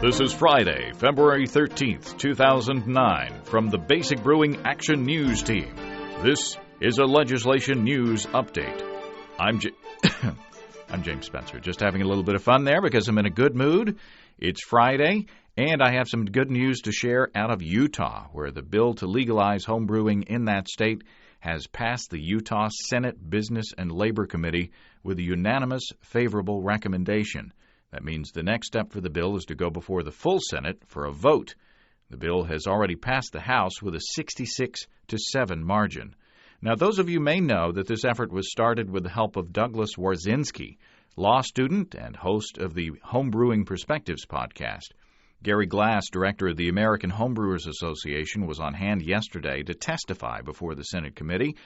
This is Friday, February 13th, 2009, from the Basic Brewing Action News Team. This is a legislation news update. I'm James Spencer, just having a little bit of fun there because I'm in a good mood. It's Friday, and I have some good news to share out of Utah, where the bill to legalize homebrewing in that state has passed the Utah Senate Business and Labor Committee with a unanimous favorable recommendation. That means the next step for the bill is to go before the full Senate for a vote. The bill has already passed the House with a 66-7 margin. Now, those of you may know that this effort was started with the help of Douglas Wawrzynski, law student and host of the Homebrewing Perspectives podcast. Gary Glass, director of the American Homebrewers Association, was on hand yesterday to testify before the Senate committee,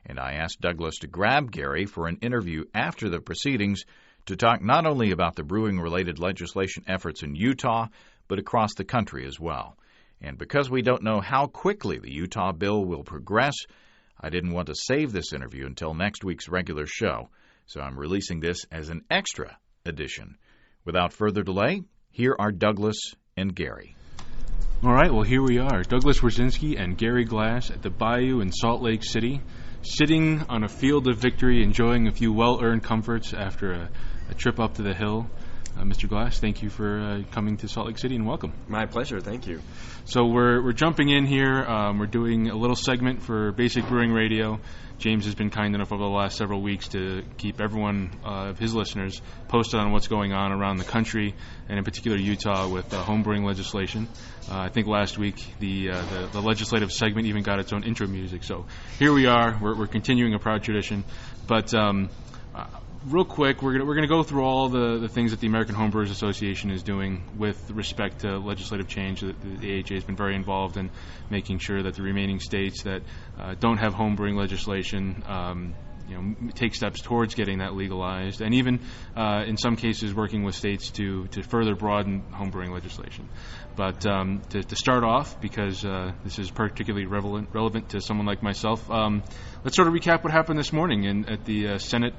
and I asked Douglas to grab Gary for an interview after the proceedings to talk not only about the brewing-related legislation efforts in Utah, but across the country as well. And because we don't know how quickly the Utah bill will progress, I didn't want to save this interview until next week's regular show, so I'm releasing this as an extra edition. Without further delay, here are Douglas and Gary. All right, well, here we are, Douglas Wawrzynski and Gary Glass at the Bayou in Salt Lake City, sitting on a field of victory, enjoying a few well-earned comforts after a trip up to the hill. Mr. Glass, thank you for coming to Salt Lake City, and welcome. My pleasure, thank you. So we're jumping in here. We're doing a little segment for Basic Brewing Radio. James has been kind enough over the last several weeks to keep everyone of his listeners posted on what's going on around the country, and in particular Utah with homebrewing legislation. I think last week the legislative segment even got its own intro music. So here we are. We're continuing a proud tradition. But real quick, we're gonna go through all the things that the American Homebrewers Association is doing with respect to legislative change. The AHA has been very involved in making sure that the remaining states that don't have homebrewing legislation take steps towards getting that legalized, and even in some cases working with states to further broaden homebrewing legislation. But to start off, because this is particularly relevant to someone like myself, let's sort of recap what happened this morning at the Senate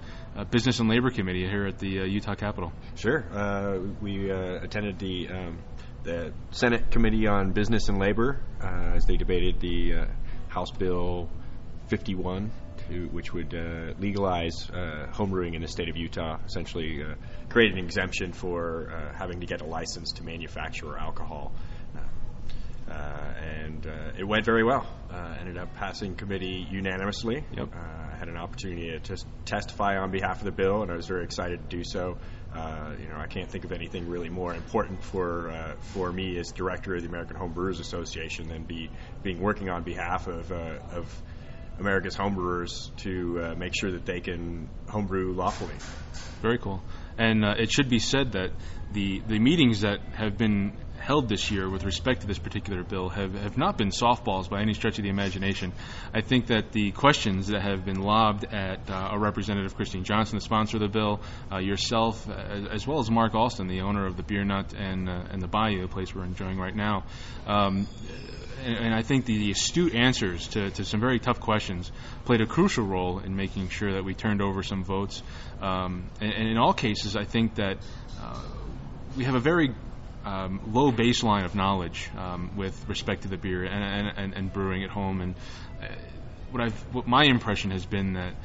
Business and Labor Committee here at the Utah Capitol. Sure. We attended the Senate Committee on Business and Labor as they debated the House Bill 51, which would legalize homebrewing in the state of Utah, essentially create an exemption for having to get a license to manufacture alcohol. And it went very well. Ended up passing committee unanimously. Yep. I had an opportunity to testify on behalf of the bill, and I was very excited to do so. I can't think of anything really more important for me as director of the American Homebrewers Association than being working on behalf of America's homebrewers to make sure that they can homebrew lawfully. Very cool. And it should be said that the meetings that have been held this year with respect to this particular bill have not been softballs by any stretch of the imagination. I think that the questions that have been lobbed at our Representative Christine Johnson, the sponsor of the bill, yourself, as well as Mark Alston, the owner of the Beer Nut and the Bayou, a place we're enjoying right now, and I think the astute answers to some very tough questions played a crucial role in making sure that we turned over some votes. And in all cases, I think that we have a very low baseline of knowledge with respect to the beer and brewing at home. And what my impression has been that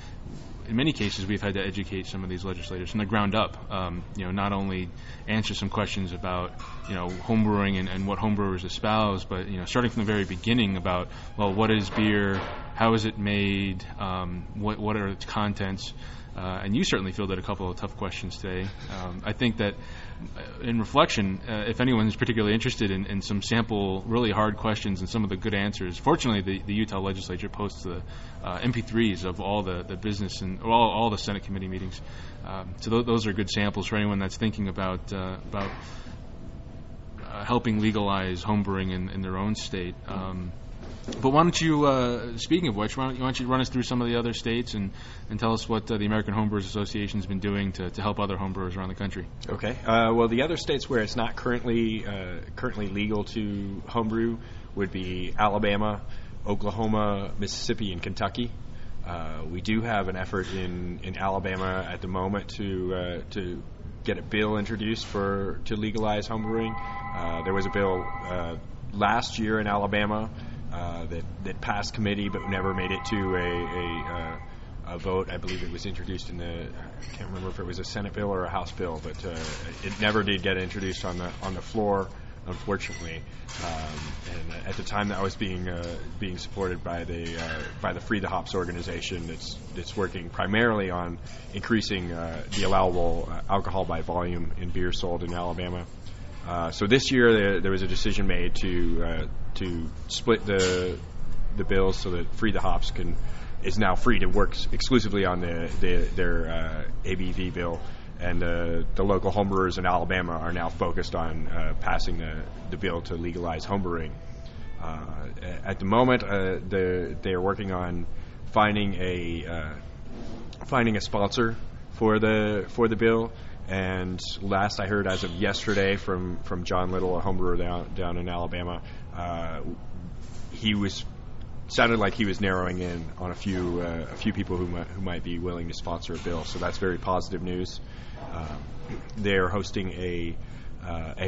in many cases we've had to educate some of these legislators from the ground up. Not only answer some questions about homebrewing and what homebrewers espouse, but starting from the very beginning about, well, what is beer, how is it made, what are its contents. And you certainly fielded a couple of tough questions today. I think that in reflection, if anyone is particularly interested in some sample really hard questions and some of the good answers, fortunately the Utah legislature posts the MP3s of all the business and all the Senate committee meetings. So those are good samples for anyone that's thinking about helping legalize homebrewing in their own state. But why don't you, speaking of which, why don't you run us through some of the other states and tell us what the American Homebrewers Association has been doing to help other homebrewers around the country? Okay. Well, the other states where it's not currently legal to homebrew would be Alabama, Oklahoma, Mississippi, and Kentucky. We do have an effort in Alabama at the moment to get a bill introduced to legalize homebrewing. There was a bill last year in Alabama that passed committee but never made it to a vote. I believe it was introduced in I can't remember if it was a Senate bill or a House bill, but it never did get introduced on the floor, unfortunately. And at the time, that was being supported by the Free the Hops organization that's working primarily on increasing the allowable alcohol by volume in beer sold in Alabama. So this year there was a decision made to split the bills so that Free the Hops is now free to work exclusively on their ABV bill, and the local homebrewers in Alabama are now focused on passing the bill to legalize homebrewing. At the moment, they are working on finding a sponsor for the bill. And last I heard, as of yesterday, from John Little, a homebrewer down in Alabama, sounded like he was narrowing in on a few people who might be willing to sponsor a bill. So that's very positive news. They're hosting a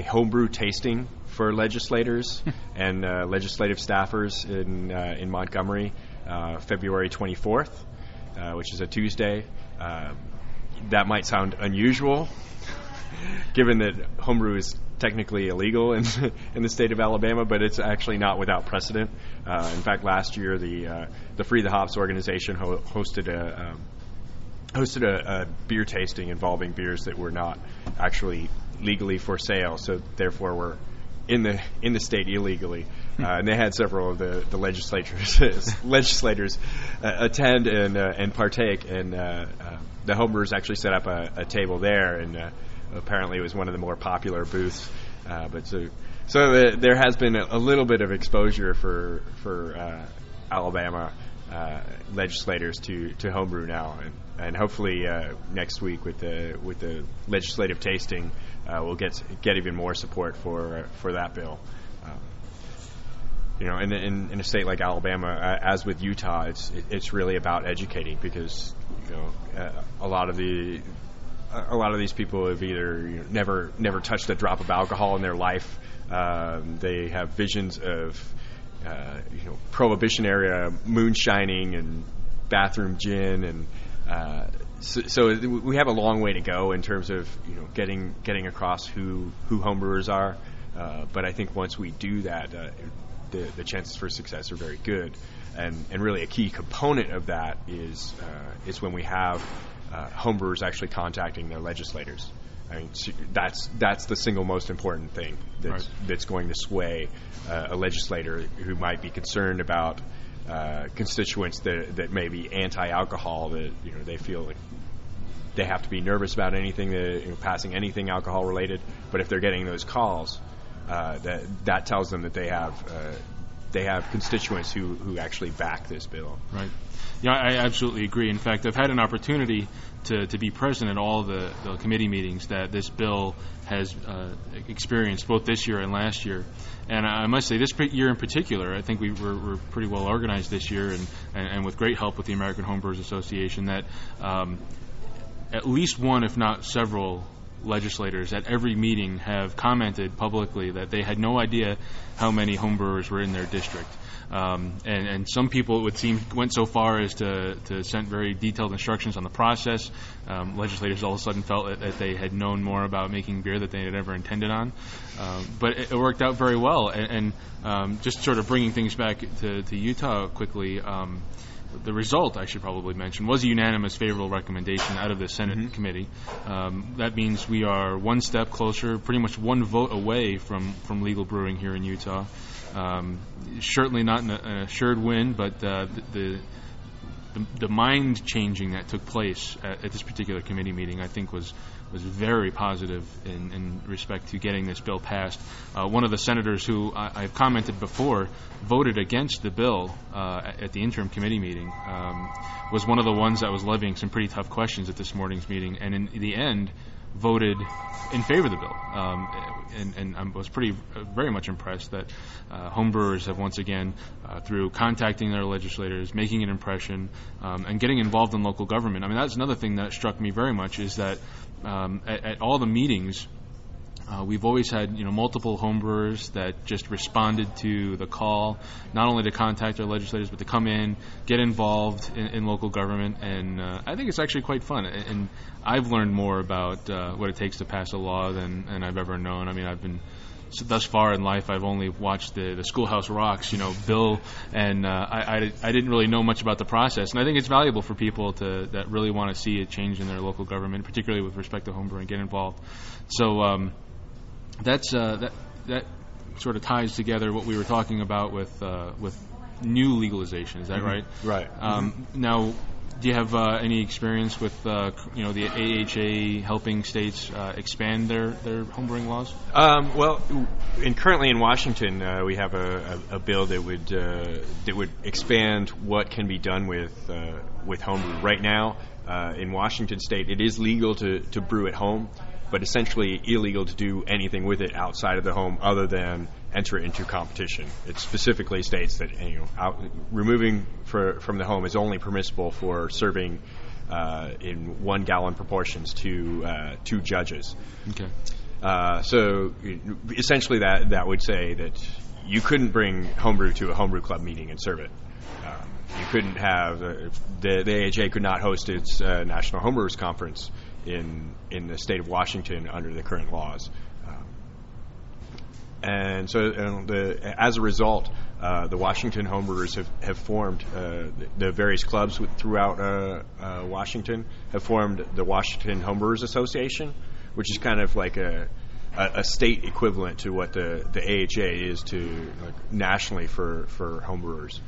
homebrew tasting for legislators and legislative staffers in Montgomery, February 24th, which is a Tuesday. That might sound unusual, given that homebrew is technically illegal in the state of Alabama, but it's actually not without precedent. In fact, last year the Free the Hops organization hosted a beer tasting involving beers that were not actually legally for sale, so therefore were in the state illegally. And they had several of the legislators attend and partake, and the homebrewers actually set up a table there, and apparently it was one of the more popular booths. So there has been a little bit of exposure for Alabama legislators to homebrew now, and hopefully next week with the legislative tasting, we'll get even more support for that bill. In a state like Alabama, as with Utah, it's really about educating, because a lot of these people have either never touched a drop of alcohol in their life. They have visions of prohibition era moonshining and bathroom gin, and so we have a long way to go in terms of getting across who homebrewers are. But I think once we do that, the chances for success are very good, and really a key component of that is when we have homebrewers actually contacting their legislators. I mean, that's the single most important thing that's going to sway a legislator who might be concerned about constituents that may be anti-alcohol, that they feel like they have to be nervous about anything passing anything alcohol related. But if they're getting those calls, that tells them that they have constituents who actually back this bill. Right. Yeah, I absolutely agree. In fact, I've had an opportunity to be present at all the committee meetings that this bill has experienced, both this year and last year. And I must say, this year in particular, I think we're pretty well organized this year, and with great help with the American Homebrewers Association, that at least one, if not several, legislators at every meeting have commented publicly that they had no idea how many homebrewers were in their district. And some people, it would seem, went so far as to send very detailed instructions on the process. Legislators all of a sudden felt that they had known more about making beer that they had ever intended on. But it worked out very well. And just sort of bringing things back to Utah quickly, the result, I should probably mention, was a unanimous favorable recommendation out of the Senate committee. That means we are one step closer, pretty much one vote away from legal brewing here in Utah. Certainly not an assured win, but the mind changing that took place at this particular committee meeting, I think, was very positive in respect to getting this bill passed. One of the senators who I've commented before voted against the bill at the interim committee meeting was one of the ones that was levying some pretty tough questions at this morning's meeting, and in the end voted in favor of the bill. And I was very much impressed that homebrewers have once again, through contacting their legislators, making an impression, and getting involved in local government. I mean, that's another thing that struck me very much, is that at all the meetings, we've always had multiple homebrewers that just responded to the call, not only to contact their legislators, but to come in, get involved in local government, and I think it's actually quite fun. And I've learned more about what it takes to pass a law than I've ever known. I mean, thus far in life, I've only watched the Schoolhouse Rocks, bill, and I didn't really know much about the process. And I think it's valuable for people that really want to see a change in their local government, particularly with respect to homebrewing, get involved. So that sort of ties together what we were talking about with new legalization. Is that right? Right. Now, do you have any experience with the AHA helping states expand their homebrewing laws? Well, currently in Washington, we have a bill that would expand what can be done with homebrew. Right now, in Washington State, it is legal to brew at home, but essentially illegal to do anything with it outside of the home other than enter it into competition. It specifically states that removing from the home is only permissible for serving in 1 gallon proportions to 2 judges. Okay. So essentially that would say that you couldn't bring homebrew to a homebrew club meeting and serve it. You couldn't have the AHA could not host its National Homebrewers Conference in the state of Washington under the current laws. And so as a result, the Washington homebrewers have formed, the various clubs throughout Washington have formed the Washington Homebrewers Association, which is kind of like a state equivalent to what the AHA is to nationally for homebrewers.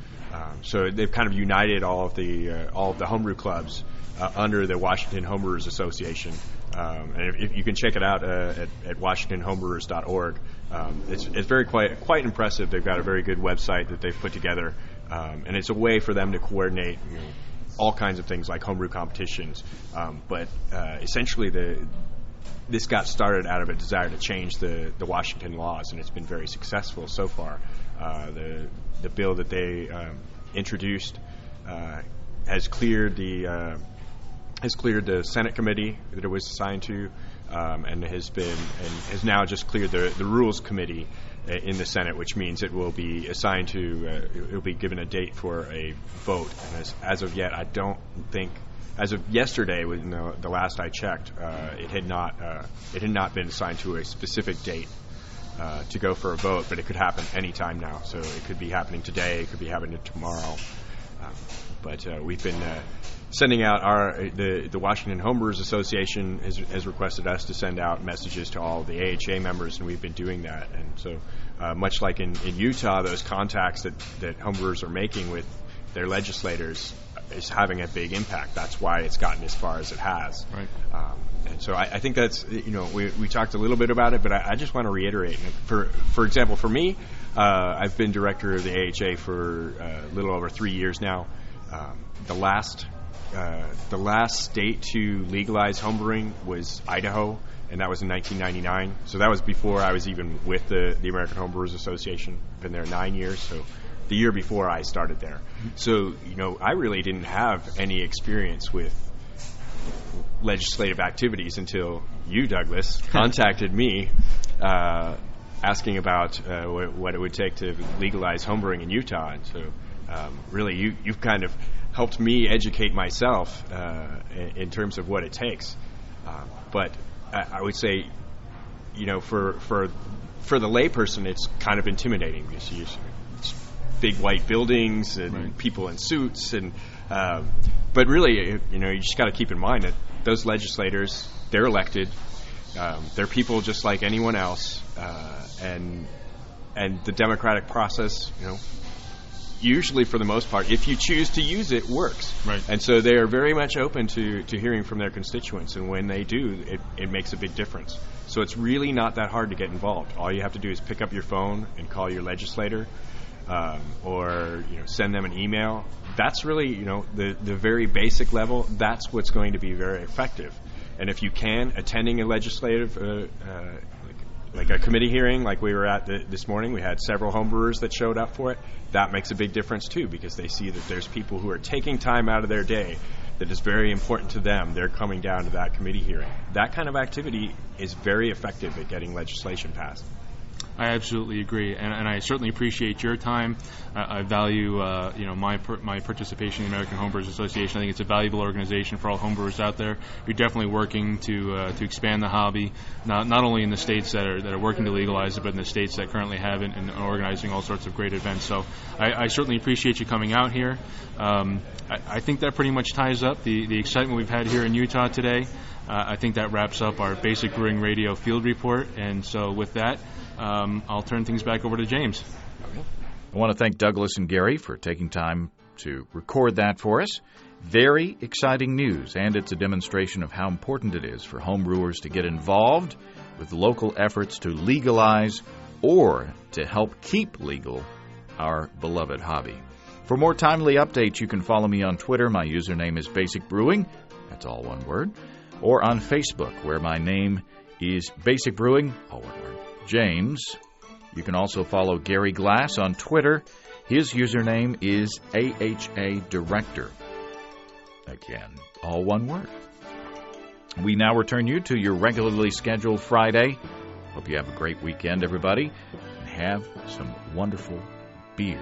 So they've kind of united all of the homebrew clubs under the Washington Homebrewers Association. And if you can check it out at WashingtonHomebrewers.org. It's very quite impressive. They've got a very good website that they've put together, and it's a way for them to coordinate all kinds of things like homebrew competitions. But essentially, this got started out of a desire to change the Washington laws, and it's been very successful so far. The bill that they introduced has cleared the Senate committee that it was assigned to, and has now just cleared the Rules Committee in the Senate, which means it will be assigned to it will be given a date for a vote. And as of yet, I don't think. As of yesterday, when the last I checked, it had not been assigned to a specific date to go for a vote, but it could happen any time now. So it could be happening today, it could be happening tomorrow. But we've been sending out the Washington Homebrewers Association has requested us to send out messages to all the AHA members, and we've been doing that. And so much like in Utah, those contacts that homebrewers are making with their legislators is having a big impact. That's why it's gotten as far as it has. Right. And so I think that's, we talked a little bit about it, but I just want to reiterate. For example, for me, I've been director of the AHA for a little over 3 years now. The last state to legalize homebrewing was Idaho, and that was in 1999. So that was before I was even with the American Homebrewers Association. Been there 9 years, so the year before I started there. So, I really didn't have any experience with legislative activities until you, Douglas, contacted me asking about what it would take to legalize homebrewing in Utah. And so really you've kind of helped me educate myself in terms of what it takes. But I would say, for the layperson, it's kind of intimidating because it's big white buildings and right. people in suits, and but really, you just got to keep in mind that those legislators, they're elected, they're people just like anyone else, and the democratic process, usually for the most part, if you choose to use it, works. Right. And so they are very much open to hearing from their constituents, and when they do, it makes a big difference. So it's really not that hard to get involved. All you have to do is pick up your phone and call your legislator, or send them an email. That's really the very basic level. That's what's going to be very effective. And if you can, attending a legislative, like a committee hearing like we were at this morning, we had several homebrewers that showed up for it. That makes a big difference too, because they see that there's people who are taking time out of their day that is very important to them. They're coming down to that committee hearing. That kind of activity is very effective at getting legislation passed. I absolutely agree, and I certainly appreciate your time. I value my participation in the American Homebrewers Association. I think it's a valuable organization for all homebrewers out there. You're definitely working to expand the hobby, not only in the states that are working to legalize it, but in the states that currently have it, and organizing all sorts of great events. So I certainly appreciate you coming out here. I think that pretty much ties up the excitement we've had here in Utah today. I think that wraps up our Basic Brewing Radio field report, and so with that, I'll turn things back over to James. I want to thank Douglas and Gary for taking time to record that for us. Very exciting news, and it's a demonstration of how important it is for homebrewers to get involved with local efforts to legalize or to help keep legal our beloved hobby. For more timely updates, you can follow me on Twitter. My username is Basic Brewing. That's all one word. Or on Facebook, where my name is Basic Brewing, all one word. James. You can also follow Gary Glass on Twitter. His username is AHA Director. Again, all one word. We now return you to your regularly scheduled Friday. Hope you have a great weekend, everybody, and have some wonderful beer.